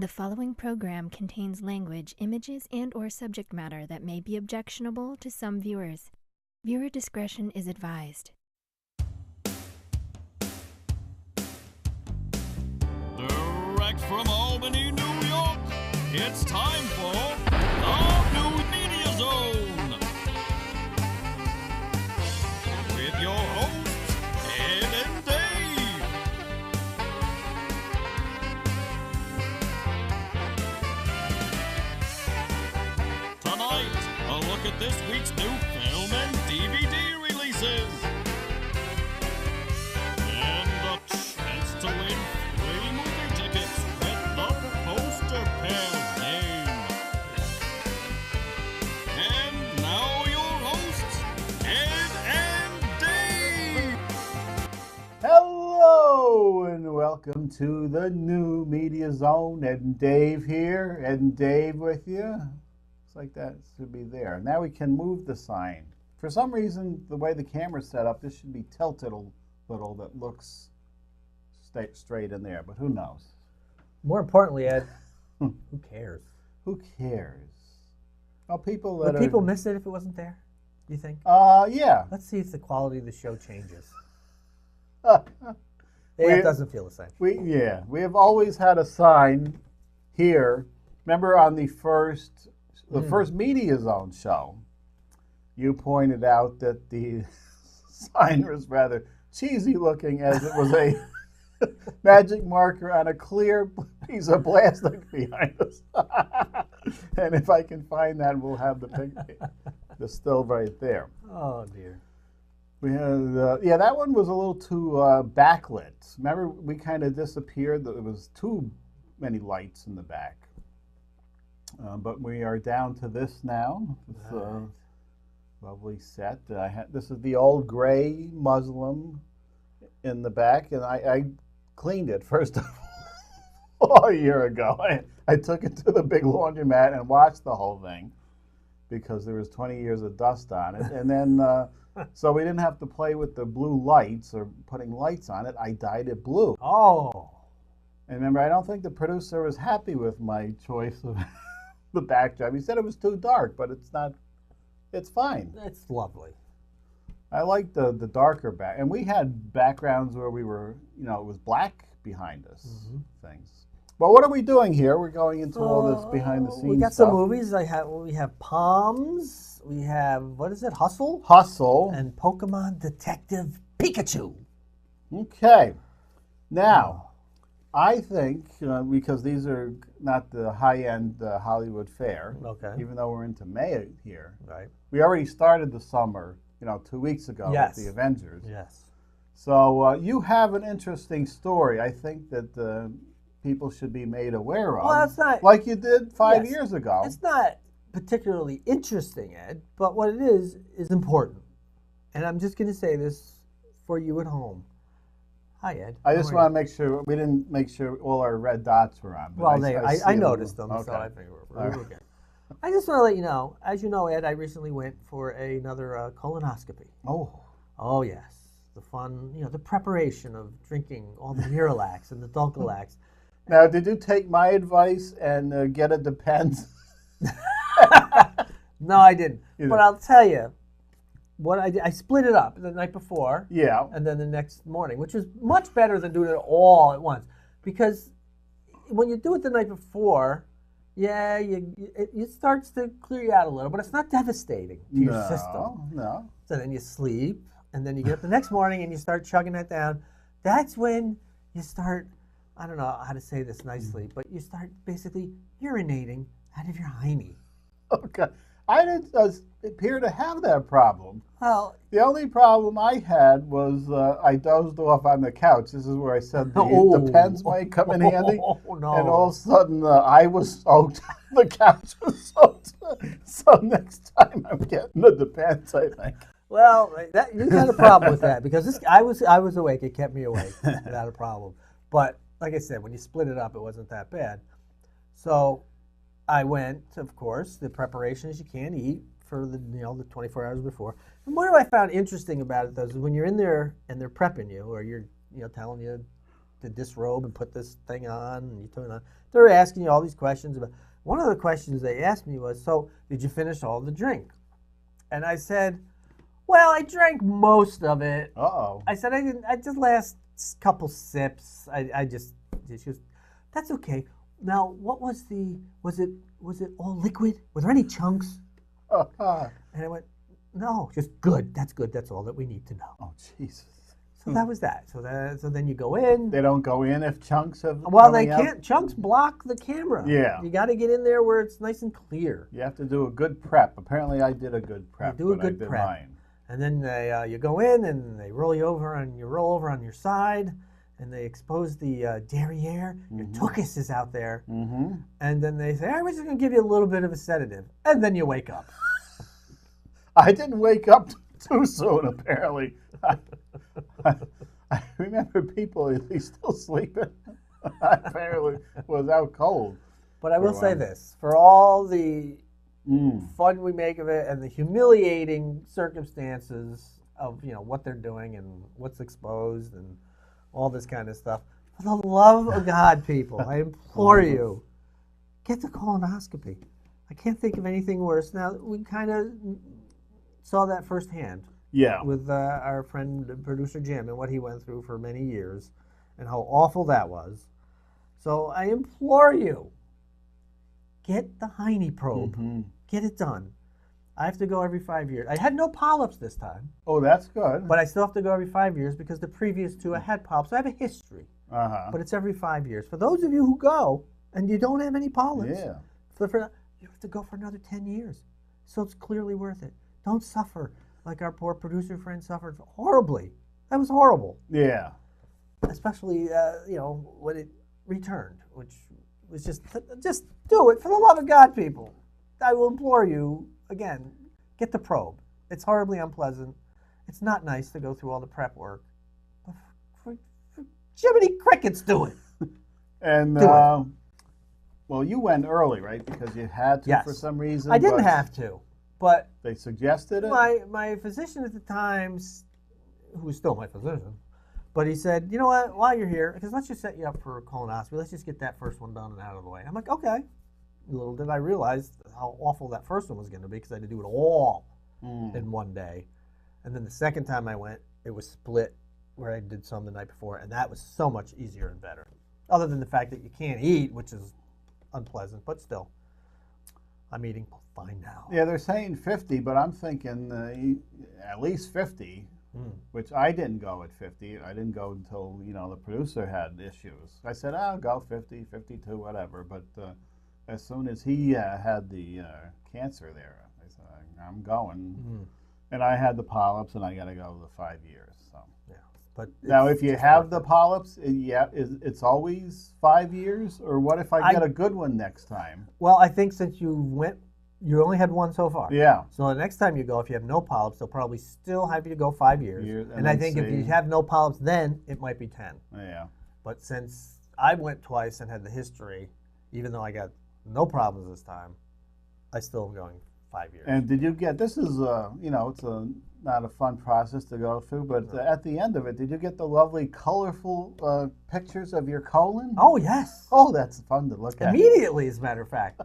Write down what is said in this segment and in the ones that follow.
The following program contains language, images, and/or subject matter that may be objectionable to some viewers. Viewer discretion is advised. Direct from Albany, New York, it's time for the New Media Zone. With your hosts, Ed and Dave. Tonight, a look at this week's new film and DVD releases. And a chance to win free movie tickets with the Poster Pals game. And now your hosts, Ed and Dave. Hello and welcome to the New Media Zone. Ed and Dave here. Ed and Dave with you. Looks like that should be there. Now we can move the sign. For some reason, the way the camera's set up, this should be tilted a little that looks straight in there, but who knows? More importantly, Ed, who cares? Who cares? Well, people Would that people miss it if it wasn't there, do you think? Yeah. Let's see if the quality of the show changes. We- It doesn't feel the same. We have always had a sign here. Remember on the first Media Zone show, you pointed out that the sign was rather cheesy looking, as it was a magic marker on a clear piece of plastic behind us. And if I can find that, we'll have the still right there. Oh, dear. We had, that one was a little too backlit. Remember, we kind of disappeared. There was too many lights in the back. But we are down to this now. This lovely set. This is the old gray Muslim in the back, and I cleaned it first of all a year ago. I took it to the big laundromat and washed the whole thing because there was 20 years of dust on it. And then, so we didn't have to play with the blue lights or putting lights on it. I dyed it blue. Oh. And remember, I don't think the producer was happy with my choice of the backdrop. He said it was too dark, but it's not. It's fine. It's lovely. I like the darker back. And we had backgrounds where we were, it was black behind us, things. Well, what are we doing here? We're going into all this behind the scenes We got stuff. some movies. We have Palms. We have, what is it, Hustle? Hustle. And Pokemon Detective Pikachu. Okay. Now, I think, because these are not the high-end Hollywood fare, Okay. even though we're into May here, Right. we already started the summer, 2 weeks ago Yes. with the Avengers. Yes. So you have an interesting story I think that people should be made aware of. Well, it's not... Like you did 5 Yes. years ago. It's not particularly interesting, Ed, but what it is important. And I'm just going to say this for you at home. Hi, Ed. I just want to make sure, we didn't make sure all our red dots were on. But Well, I see I them. noticed them, Okay. so I figured we're All right. okay. I just want to let you know, as you know, Ed, I recently went for another colonoscopy. Oh. Oh, yes. The fun, the preparation of drinking all the Miralax and the Dulcolax. Now, did you take my advice and get a Depends? No, I didn't. You But didn't. I'll tell you, what I did, I split it up the night before. Yeah. And then the next morning, which was much better than doing it all at once. Because when you do it the night before, it starts to clear you out a little, but it's not devastating to your system. No. So then you sleep, and then you get up the next morning and you start chugging that down. That's when you start, I don't know how to say this nicely, but you start basically urinating out of your hiney. Okay. I didn't appear to have that problem. Well, The only problem I had was I dozed off on the couch. This is where I said the pens might come in handy. Oh, no. And all of a sudden, I was soaked. The couch was soaked. So next time I'm getting the Depends, I think. Well, you had a problem with that because I was awake. It kept me awake without a problem. But like I said, when you split it up, it wasn't that bad. So I went, of course, the preparations you can't eat for the 24 hours before. And what I found interesting about it, though, is when you're in there and they're prepping you, or you're telling you to disrobe and put this thing on, and you turn it on. They're asking you all these questions about. One of the questions they asked me was, "So, did you finish all the drink?" And I said, "Well, I drank most of it." Uh-oh. I said, "I didn't. I just last couple sips. I just." She goes, "That's okay. Now, what was the? Was it all liquid? Were there any chunks?" And I went, "No, just good. That's good. That's all that we need to know." Oh, Jesus. So that was that. So then you go in. They don't go in if chunks have. Well, they coming can't. Up? Chunks block the camera. Yeah. You got to get in there where it's nice and clear. You have to do a good prep. Apparently, I did a good prep. You do a when I good did prep. Mine. And then you go in and they roll you over and you roll over on your side and they expose the derriere. Your tuchus is out there. Mm-hmm. And then they say, "Hey, we're just going to give you a little bit of a sedative." And then you wake up. I didn't wake up too soon, apparently. I remember people, is he still sleeping? I apparently was out cold. But I will For a say while. this, for all the fun we make of it and the humiliating circumstances of what they're doing and what's exposed and all this kind of stuff, for the love of God, people, I implore you, get the colonoscopy. I can't think of anything worse. Now, we kind of saw that firsthand. Yeah. With our friend producer Jim and what he went through for many years and how awful that was. So I implore you, get the Heine probe. Mm-hmm. Get it done. I have to go every 5 years. I had no polyps this time, Oh, that's good. but I still have to go every 5 years because the previous two I had polyps. I have a history, Uh-huh. but it's every 5 years. For those of you who go and you don't have any polyps, Yeah. you have to go for another 10 years. So it's clearly worth it. Don't suffer like our poor producer friend suffered horribly. That was horrible, Yeah. especially when it returned, which was just do it for the love of God, people. I will implore you again, get the probe. It's horribly unpleasant. It's not nice to go through all the prep work. But for Jiminy Crickets, do it. And, Do it. well, you went early, right? Because you had to Yes. for some reason. I didn't but have to, but They suggested it? my physician at the time, who was still my physician, but he said, "You know what, while you're here, because let's just set you up for a colonoscopy. Let's just get that first one done and out of the way." I'm like, okay. Little did I realize how awful that first one was going to be because I had to do it all in one day. And then the second time I went, it was split where I did some the night before, and that was so much easier and better. Other than the fact that you can't eat, which is unpleasant, but still, I'm eating fine now. Yeah, they're saying 50, but I'm thinking at least 50, which I didn't go at 50. I didn't go until, the producer had issues. I said, I'll go 50, 52, whatever. But as soon as he had the cancer there, I said, I'm going. And I had the polyps, and I got to go the 5 years. So. Yeah, but Now, if you have the polyps, it's always 5 years? Or what if I get a good one next time? well, I think since you only had one so far. Yeah. So the next time you go, if you have no polyps, they'll probably still have you to go 5 years. And I then think if you see. have no polyps, then it might be 10. Yeah. But since I went twice and had the history, even though I got no problems this time, I still am going 5 years. And did you get, this is, it's not a fun process to go through, but at the end of it, did you get the lovely, colorful pictures of your colon? Oh, yes. Oh, that's fun to look at. Immediately, as a matter of fact.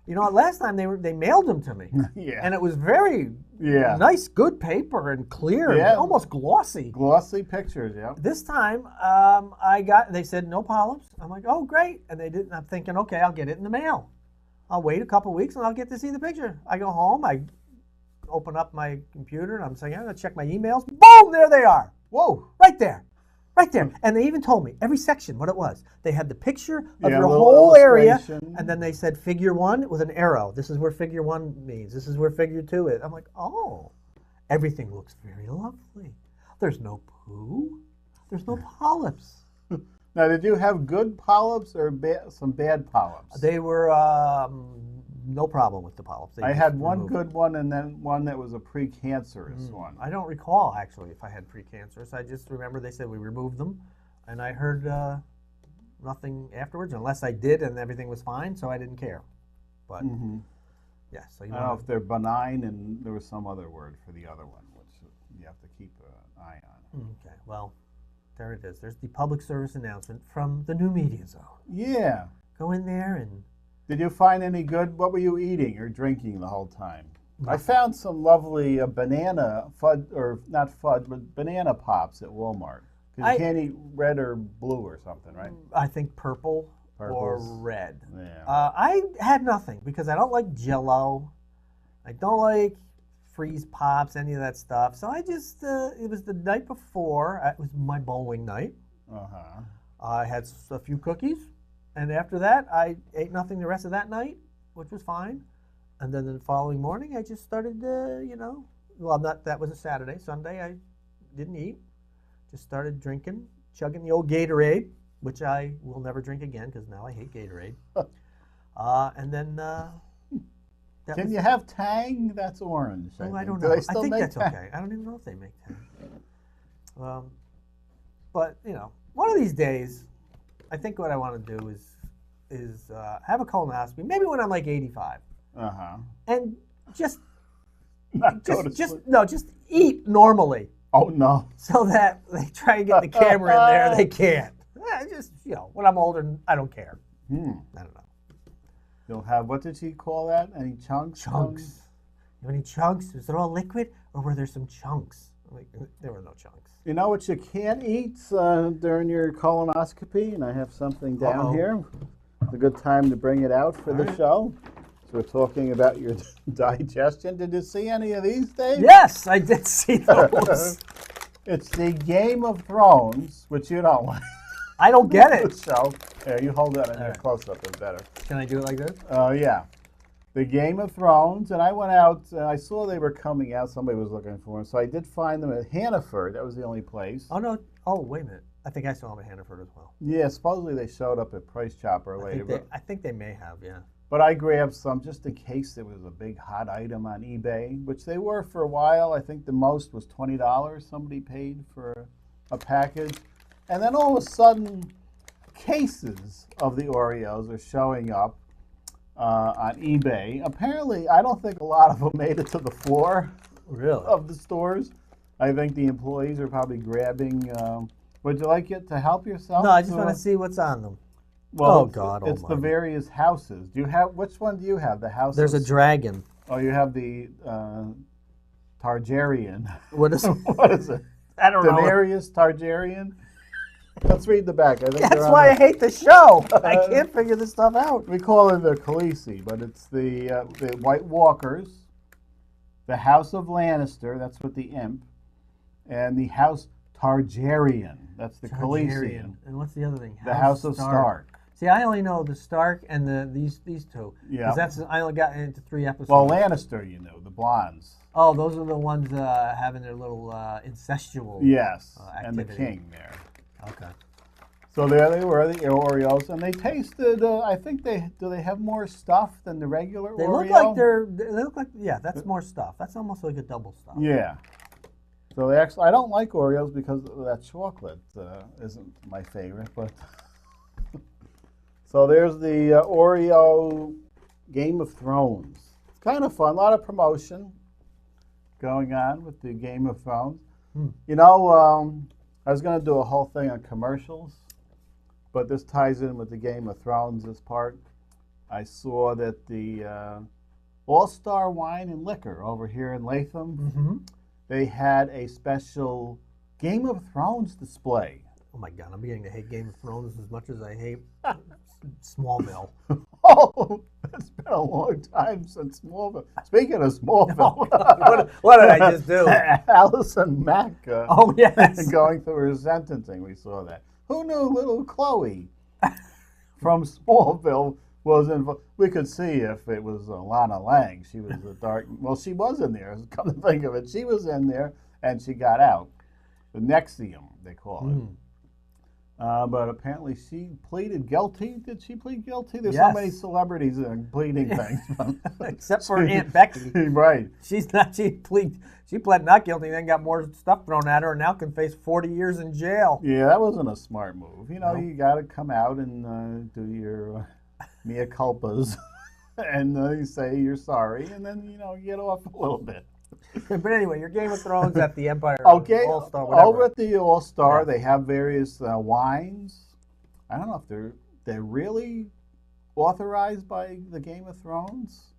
Last time they mailed them to me. Yeah. And it was very nice, good paper and clear, and almost glossy. Glossy pictures, yeah. This time, they said no polyps. I'm like, oh, great. And they didn't. I'm thinking, okay, I'll get it in the mail. I'll wait a couple weeks and I'll get to see the picture. I go home, I open up my computer, and I'm saying, I'm going to check my emails. Boom, there they are. Whoa. Right there. Right there. And they even told me every section what it was. They had the picture of your little whole area, illustration. and then they said figure 1 with an arrow. This is where figure 1 means. This is where figure 2 is. I'm like, oh, everything looks very lovely. There's no poo. There's no polyps. Now, did you have good polyps or some bad polyps? They were no problem with the polyps. I had one good one and then one that was a precancerous one. I don't recall, actually, if I had precancerous. I just remember they said we removed them, and I heard nothing afterwards, unless I did and everything was fine, so I didn't care. But, yeah. So I don't know if they're benign, and there was some other word for the other one, which you have to keep an eye on. Okay, well, There it is. There's the public service announcement from the new media zone. Yeah. Go in there and... Did you find any good? What were you eating or drinking the whole time? I Nothing. found some lovely banana fudge, or not fudge, but banana pops at Walmart. 'Cause you can't eat red or blue or something, right? I think purple or Purples. red. Yeah. I had nothing because I don't like Jell-O. I don't like freeze pops, any of that stuff. So I just, it was the night before. It was my bowling night. Uh-huh. I had a few cookies. And after that, I ate nothing the rest of that night, which was fine. And then the following morning, I just started, well, that was a Saturday. Sunday, I didn't eat. Just started drinking, chugging the old Gatorade, which I will never drink again because now I hate Gatorade. And then... Can you have Tang? That's orange. Oh, I think. don't Do know. they still I think make that's Tang? okay. I don't even know if they make Tang. But one of these days, I think what I want to do is have a colonoscopy. Maybe when I'm like 85, and just eat normally. Oh no! So that they try and get the camera in there, they can't. Just when I'm older, I don't care. I don't know. You'll have, what did she call that? Any chunks? Chunks. You have any chunks? Was it all liquid, or were there some chunks? There were no chunks. You know what you can't eat during your colonoscopy? And I have something down here. It's a good time to bring it out for the show. So we're talking about your digestion. Did you see any of these, Dave? Yes, I did see those. It's the Game of Thrones, which you don't like. I don't get it. So, here, you hold that in your close-up is better. Can I do it like this? Yeah. The Game of Thrones, and I went out, and I saw they were coming out. Somebody was looking for them, so I did find them at Hannaford. That was the only place. Oh, no. Oh, wait a minute. I think I saw them at Hannaford as well. Yeah, supposedly they showed up at Price Chopper later. I think they may have, yeah. But I grabbed some just in case there was a big hot item on eBay, which they were for a while. I think the most was $20 somebody paid for a package. And then all of a sudden, cases of the Oreos are showing up on eBay. Apparently, I don't think a lot of them made it to the floor of the stores. I think the employees are probably grabbing. Would you like it to help yourself? No, I just want to see what's on them. Well, oh, God it's almighty. the various houses. Do you have, which one do you have? The house? There's a dragon. Oh, you have the Targaryen. What is it? What is it? I don't know. Daenerys Targaryen? Let's read the back. I think That's why I hate the show. I can't figure this stuff out. We call it the Khaleesi, but it's the White Walkers, the House of Lannister, that's with the imp, and the House Targaryen, that's the Khaleesi. And what's the other thing? The House of Stark. See, I only know the Stark and these two. Yeah. Because I only got into 3 episodes. Well, Lannister, you know, the blondes. Oh, those are the ones having their little incestual Yes, activity. and the king there. Okay. So there they were, the Oreos, and they tasted. I think they have more stuff than the regular They Oreo. look like they look like, yeah, that's more stuff. That's almost like a double stuff. Yeah. So they actually, I don't like Oreos because that chocolate isn't my favorite, but. So there's the Oreo Game of Thrones. It's kind of fun, a lot of promotion going on with the Game of Thrones. You know, I was going to do a whole thing on commercials, but this ties in with the Game of Thrones, this part. I saw that the All-Star Wine and Liquor over here in Latham, they had a special Game of Thrones display. Oh my God, I'm beginning to hate Game of Thrones as much as I hate Smallville. Oh, it's been a long time since Smallville. Speaking of Smallville, what did I just do? Allison Mack Oh, yes. going through her sentencing, we saw that. Who knew little Chloe from Smallville was involved? We could see if it was Lana Lang. She was a dark, well, she was in there, come to think of it. She was in there, and she got out. The Nexium, they call it. But apparently she pleaded guilty. Did she plead guilty? There's so many celebrities pleading things. Except for Aunt Becky. Right. She's not. She pled not guilty, then got more stuff thrown at her, and now can face 40 years in jail. Yeah, that wasn't a smart move. You know, you got to come out and do your mea culpas, and you say you're sorry, and then you get off a little bit. But anyway, your Game of Thrones at the Empire Okay, All-Star, whatever. over at the All-Star, Yeah. they have various wines. I don't know if they're really authorized by the Game of Thrones.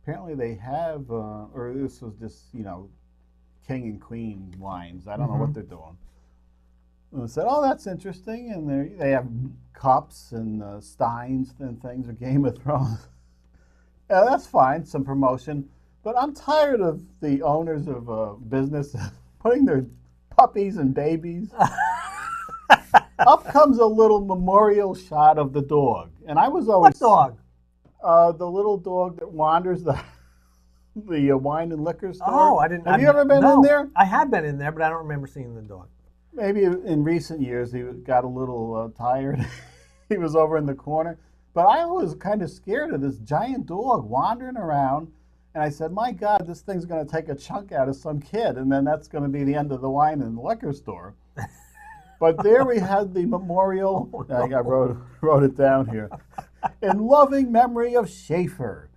Apparently they have, or this was just, king and queen wines. I don't know what they're doing. And I said, oh, that's interesting. And they have cups and steins and things of Game of Thrones. Yeah, that's fine, some promotion. But I'm tired of the owners of business putting their puppies and babies. Up comes a little memorial shot of the dog. And I was always... What dog? The little dog that wanders the wine and liquor store. Oh, I didn't. Have you ever been in there? I have been in there, but I don't remember seeing the dog. Maybe in recent years he got a little tired. He was over in the corner. But I was kind of scared of this giant dog wandering around. And I said, my God, this thing's going to take a chunk out of some kid. And then that's going to be the end of the wine and liquor store. But there we had the memorial. Oh, no. I think I wrote it down here. In loving memory of Schaefer.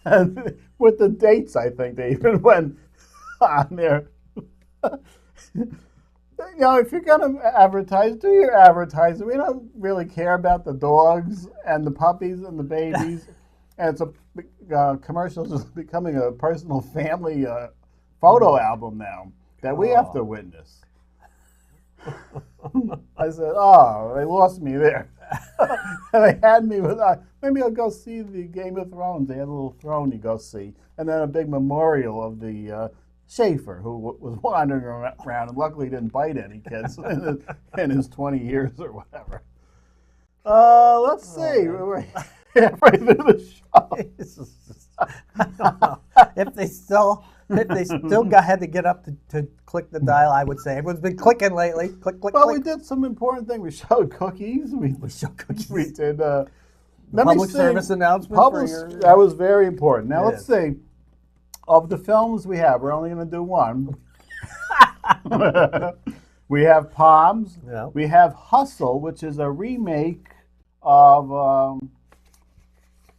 And with the dates, I think they even went on there. If you're going to advertise, do your advertising. We don't really care about the dogs and the puppies and the babies. And it's commercials is becoming a personal family photo album now that we have to witness. I said, oh, they lost me there. And they had me with, maybe I'll go see the Game of Thrones. They had a little throne you go see. And then a big memorial of the Schaefer, who was wandering around and luckily didn't bite any kids in his 20 years or whatever. Let's see. We're halfway through the show. I don't know. If they still had to get up to click the dial, I would say everyone's been clicking lately. Click, click, Well, click. we did some important things. We showed cookies. We showed cookies. We did Public service announcement. That was very important. Now It let's is. see. Of the films we have, we're only going to do one. We have Palms. Yeah. We have Hustle, which is a remake of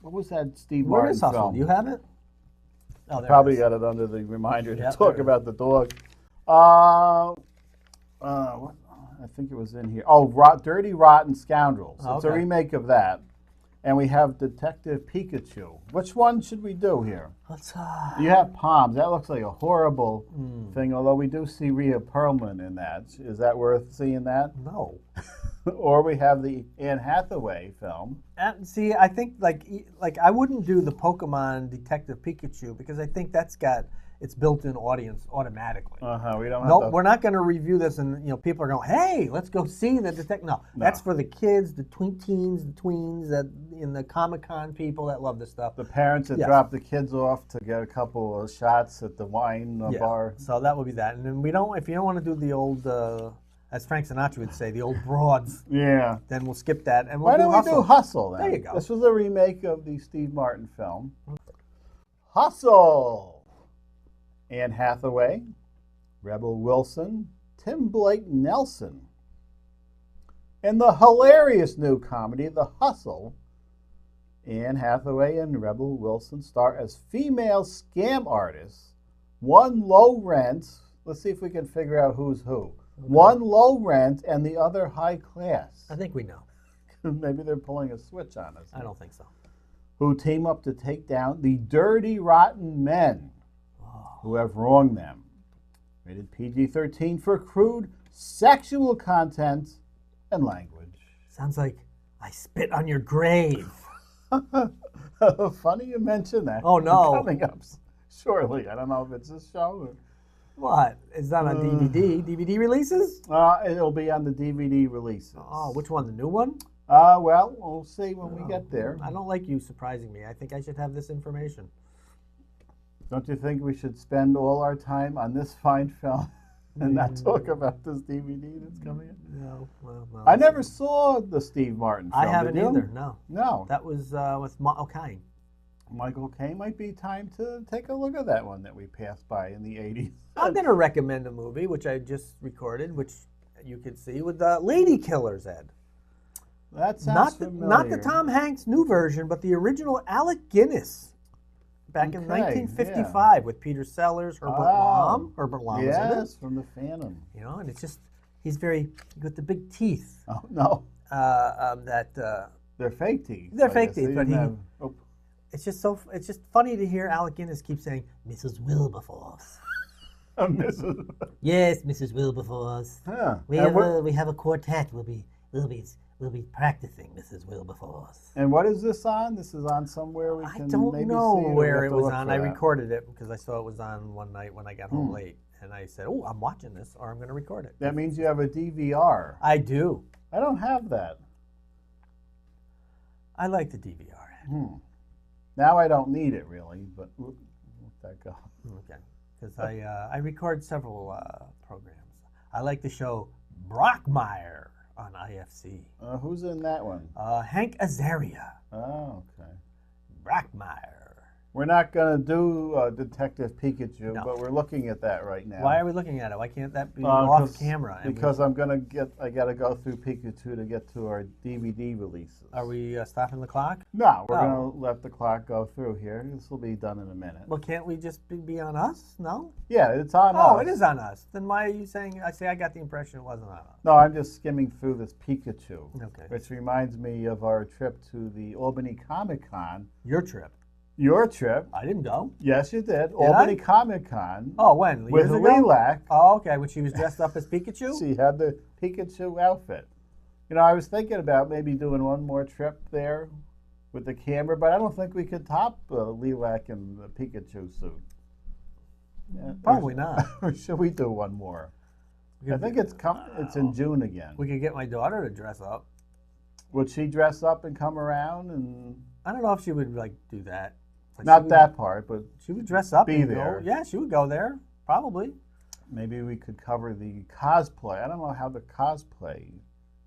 what was that Steve Where Martin is Hustle? film? Do you have it? Oh, there Probably it is. got it under the reminder to Yep, talk there it about the dog. What? I think it was in here. Oh, Dirty Rotten Scoundrels. It's a Okay. remake of that. And we have Detective Pikachu. Which one should we do here? Let's, You have Palms. That looks like a horrible thing, although we do see Rhea Perlman in that. Is that worth seeing that? no. Or we have the Anne Hathaway film. And see, I think like I wouldn't do the Pokemon Detective Pikachu because I think that's got its built-in audience automatically. We don't have No, to... we're not going to review this, and people are going, "Hey, let's go see the detective." No, that's for the kids, the teens, the tweens, that in the Comic-Con people that love this stuff. The parents that Yes. drop the kids off to get a couple of shots at the wine bar. So that would be that, and then if you don't want to do the old, as Frank Sinatra would say, the old broads, Yeah. then we'll skip that, and we'll Why don't we do Hustle then? There you go. This was a remake of the Steve Martin film. Hustle! Anne Hathaway, Rebel Wilson, Tim Blake Nelson. In the hilarious new comedy, The Hustle, Anne Hathaway and Rebel Wilson star as female scam artists. One low rent. Let's see if we can figure out who's who. Okay. One low rent and the other high class. I think we know. Maybe they're pulling a switch on us. I don't think so. Who team up to take down the dirty, rotten men who have wronged them. Rated PG-13 for crude sexual content and language. Sounds like I spit on your grave. Funny you mention that. Oh, no. Coming up shortly. I don't know if it's this show or... What? It's not on DVD. DVD releases? It'll be on the DVD releases. Oh, which one? The new one? Well, we'll see when we get there. I don't like you surprising me. I think I should have this information. Don't you think we should spend all our time on this fine film and not talk about this DVD that's coming in? No, well, no. I never saw the Steve Martin film. I haven't did you? either, no. No. That was with Caine. Michael Caine. Might be time to take a look at that one that we passed by in the 80s. I'm going to recommend a movie, which I just recorded, which you could see with Lady Killers, Ed. That sounds familiar. Not the Tom Hanks new version, but the original Alec Guinness back in Okay, 1955 with Peter Sellers, Herbert Lom. Herbert Lom was in it. Yes, from the Phantom. You know, and it's just, he's with the big teeth. Oh, no. They're fake teeth. They're I fake guess. teeth, They but didn't have- it's just funny to hear Alec Guinness keep saying, Mrs. Wilberforce. Mrs. Yes, Mrs. Wilberforce. Huh. We have a quartet. We'll be practicing, Mrs. Wilberforce. And what is this on? This is on somewhere we I can don't maybe know see, or we where have it to was look on. for I that? recorded it because I saw it was on one night when I got home late. And I said, oh, I'm watching this, or I'm going to record it. That means you have a DVR. I do. I don't have that. I like the DVR. Now I don't need it really, but let that go. Okay. Because I record several programs. I like the show Brockmire on IFC. Who's in that one? Hank Azaria. Oh, okay. Brockmire. We're not going to do Detective Pikachu, No. but we're looking at that right now. Why are we looking at it? Why can't that be off camera? Because I got to go through Pikachu to get to our DVD releases. Are we stopping the clock? No, we're going to let the clock go through here. This will be done in a minute. Well, can't we just be on us? No? Yeah, it's on us. Oh, it is on us. Then why are you saying, I got the impression it wasn't on us. No, I'm just skimming through this Pikachu. Okay. Which reminds me of our trip to the Albany Comic Con. Your trip. Your trip. I didn't go. Yes, you did. Albany I? Comic Con. Oh, when? With Years ago? Lilac. Oh, okay. When she was dressed up as Pikachu? She had the Pikachu outfit. You know, I was thinking about maybe doing one more trip there with the camera, but I don't think we could top Lilac in the Pikachu suit. Yeah, Probably not. Or should we do one more? I think it's in June again. We could get my daughter to dress up. Would she dress up and come around? And I don't know if she would do that. But not that part, but she would dress up be and there. Go. Yeah, she would go there, probably. Maybe we could cover the cosplay. I don't know how the cosplay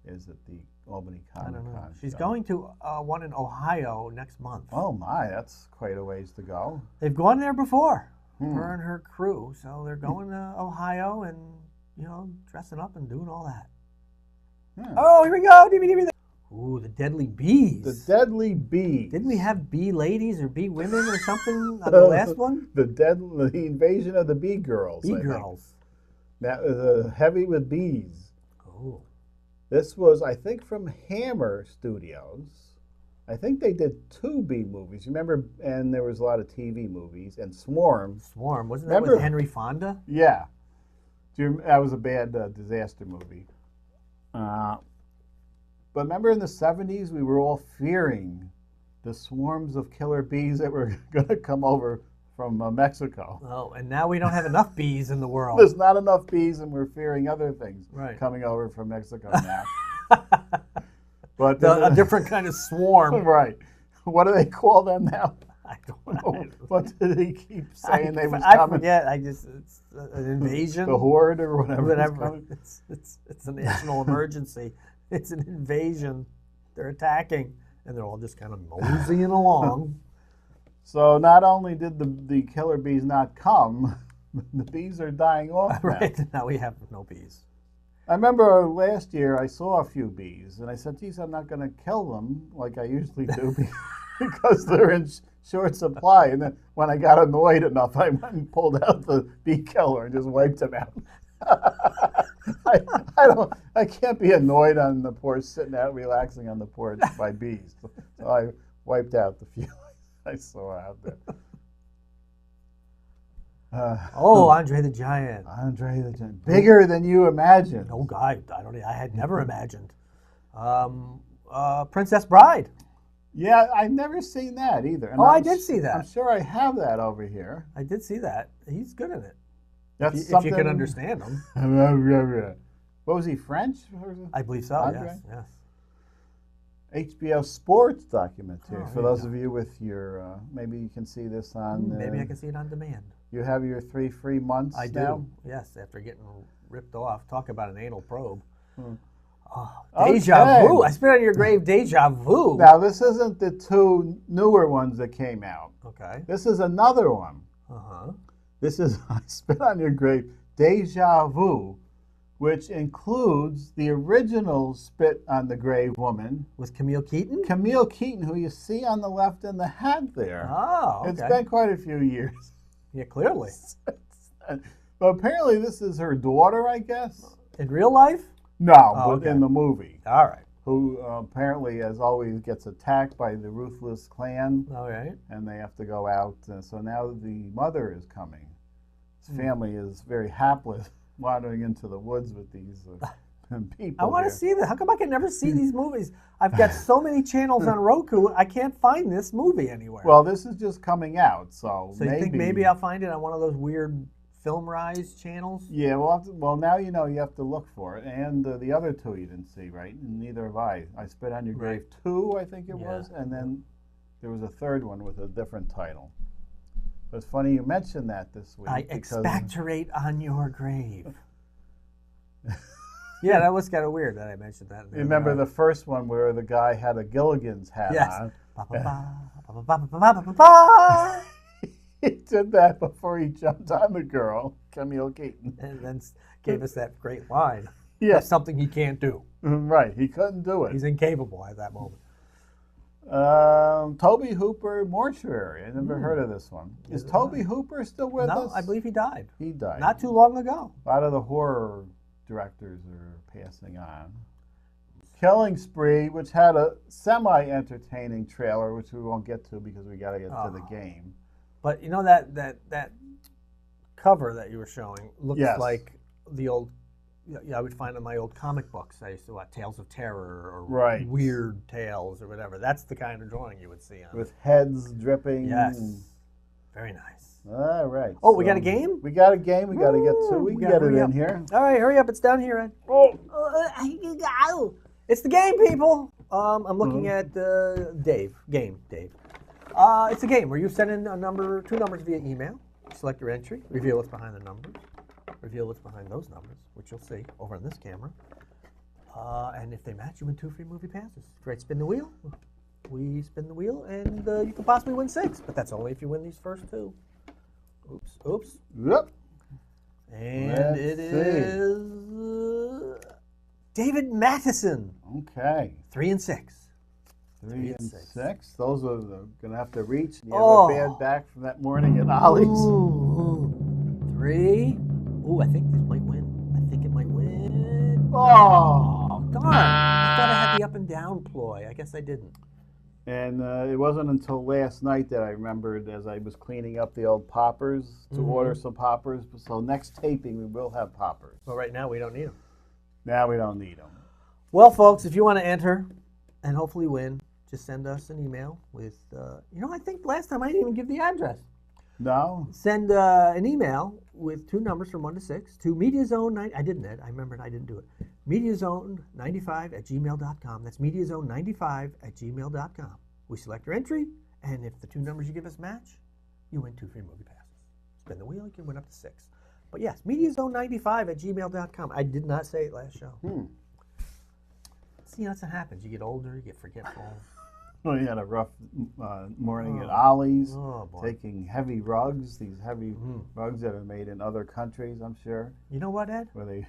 is at the Albany Comic Con. I don't know. She's going to one in Ohio next month. Oh my, that's quite a ways to go. They've gone there before, her and her crew. So they're going to Ohio and, dressing up and doing all that. Yeah. Oh, here we go. DVD. Ooh, the Deadly Bees. The Deadly Bees. Didn't we have bee ladies or bee women or something on the last one? The invasion of the bee girls. Bee girls. That was heavy with bees. Oh. This was, I think, from Hammer Studios. I think they did 2 bee movies. Remember, and there was a lot of TV movies, and Swarm. Swarm, wasn't that with Henry Fonda? Yeah. That was a bad disaster movie. But remember in the 70s, we were all fearing the swarms of killer bees that were going to come over from Mexico. Oh, and now we don't have enough bees in the world. There's not enough bees, and we're fearing other things coming over from Mexico now. But a different kind of swarm. Right. What do they call them now? I don't know. What did he keep saying they was coming? I forget. It's an invasion. The horde or whatever. Whatever. It's a national emergency. It's an invasion. They're attacking, and they're all just kind of moseying along. So not only did the killer bees not come, the bees are dying off now. Right, now we have no bees. I remember last year I saw a few bees, and I said, geez, I'm not going to kill them like I usually do because they're in short supply. And then when I got annoyed enough, I went and pulled out the bee killer and just wiped them out. I can't be annoyed on the porch, sitting out relaxing on the porch by bees. So I wiped out the few I saw out there. Andre the Giant. Andre the Giant. Bigger than you imagined. Oh God, I had never imagined. Princess Bride. Yeah, I've never seen that either. And I did see that. I'm sure I have that over here. I did see that. He's good in it. That's if you can understand him. What was he, French? I believe so, Andre? Yes. HBO Sports documentary. For those go. of you with your, maybe you can see this on... maybe I can see it on demand. You have your 3 free months I now? do, yes, after getting ripped off. Talk about an anal probe. Oh, Okay. deja vu. I spit on your grave, deja vu. Now, this isn't the 2 newer ones that came out. Okay. This is another one. Uh-huh. This is I Spit on Your Grave, Deja Vu, which includes the original Spit on the Grave woman, With Camille Keaton? Camille Keaton, who you see on the left in the hat there. Oh, okay. It's been quite a few years. Yeah, clearly. But apparently this is her daughter, I guess. In real life? No, Oh, but okay. in the movie. All right. Who apparently, as always, gets attacked by the ruthless clan. All right. And they have to go out. So now the mother is coming. His family is very hapless, wandering into the woods with these people. I want to see this. How come I can never see these movies? I've got so many channels on Roku, I can't find this movie anywhere. Well, this is just coming out, so you think maybe I'll find it on one of those weird Film Rise channels? Yeah, well, now you know you have to look for it. And the other two you didn't see, right? And neither have I. I Spit on Your Grave 2, I think it was, and then there was a third one with a different title. But it's funny you mentioned that this week. I expectorate on your grave. Yeah, that was kind of weird that I mentioned that. Remember the first one where the guy had a Gilligan's hat on? Yes. He did that before he jumped on the girl, Camille Keaton. And then gave us that great line. Yeah. That's something he can't do. Right, he couldn't do it. He's incapable at that moment. Toby Hooper Mortuary. I never heard of this one. Is Toby Hooper still with us? No, I believe he died. He died. Not too long ago. A lot of the horror directors are passing on. Killing Spree, which had a semi-entertaining trailer, which we won't get to because we got to get to the game. But you know that cover that you were showing looks like the old. I would find in my old comic books. I used to watch Tales of Terror or Weird Tales or whatever. That's the kind of drawing you would see on with heads dripping. Yes, very nice. All right. Oh, we got a game? We got a game. We got to get to. We can get it in here. All right, hurry up. It's down here, Ed. Oh, it's the game, people. I'm looking at Dave. Dave. It's a game where you send in two numbers via email. Select your entry. Reveal what's behind the numbers. Reveal what's behind those numbers, which you'll see over on this camera. And if they match, you win 2 free movie passes. Great, spin the wheel. We spin the wheel, and you can possibly win 6, but that's only if you win these first 2. Oops. Yep. And it is David Matheson. Okay. 3 and 6. 3 and 6. Those are going to have to reach. You have a bad back from that morning at Ollie's. Ooh. 3. Ooh, I think this might win. I think it might win. Oh, darn. I thought I had the up and down ploy. I guess I didn't. And it wasn't until last night that I remembered as I was cleaning up the old poppers to order some poppers. So next taping, we will have poppers. Well, right now we don't need them. Now we don't need them. Well, folks, if you want to enter and hopefully win, just send us an email with, I think last time I didn't even give the address. No? Send an email with 2 numbers from 1 to 6 to MediaZone. I didn't, Ed. I remembered I didn't do it. MediaZone95@gmail.com. That's MediaZone95@gmail.com. We select your entry, and if the 2 numbers you give us match, you win 2 free movie passes. Spin the wheel, you can win up to 6. But yes, MediaZone95@gmail.com. I did not say it last show. See, that's what happens. You get older, you get forgetful. Well, you had a rough morning at Ollie's, boy. taking heavy rugs, these heavy rugs that are made in other countries, I'm sure. You know what, Ed? Where they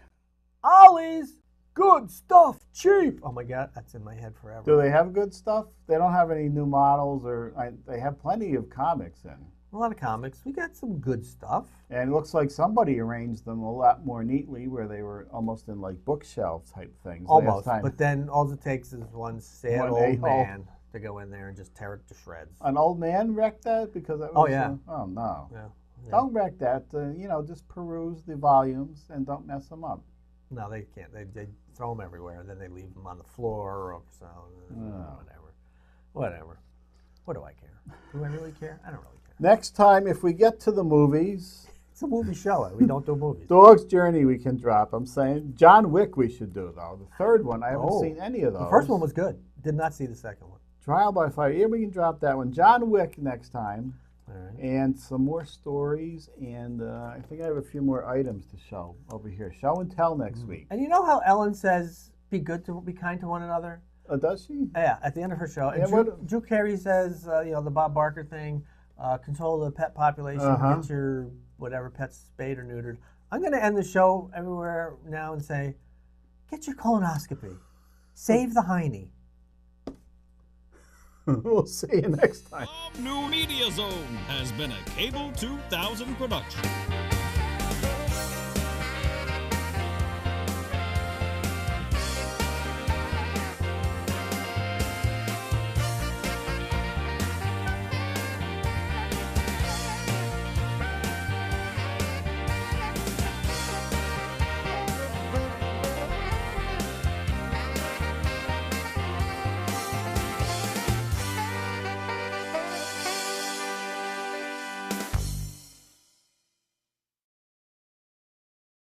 Ollie's, good stuff, cheap. Oh my God, that's in my head forever. Do they have good stuff? They don't have any new models, they have plenty of comics in. A lot of comics. We got some good stuff. And it looks like somebody arranged them a lot more neatly, where they were almost in like bookshelf type things. Almost, but then all it takes is one sad old man to go in there and just tear it to shreds. An old man wrecked that because that was. Oh yeah. Oh no. Yeah. Don't wreck that. Just peruse the volumes and don't mess them up. No, they can't. They throw them everywhere, and then they leave them on the floor or so. Whatever. What do I care? Do I really care? I don't really care. Next time, if we get to the movies. It's a movie show. We don't do movies. Dog's Journey we can drop. I'm saying John Wick we should do, though. The third one, I haven't seen any of those. The first one was good. Did not see the second one. Trial by Fire. Yeah, we can drop that one. John Wick next time. All right. And some more stories. And I think I have a few more items to show over here. Show and tell next week. And you know how Ellen says, be kind to one another? Does she? Yeah, at the end of her show. And Drew Carey says, the Bob Barker thing, control the pet population, get your whatever pets spayed or neutered. I'm going to end the show everywhere now and say, get your colonoscopy. Save the hiney. We'll see you next time. The New Media Zone has been a Cable 2000 production.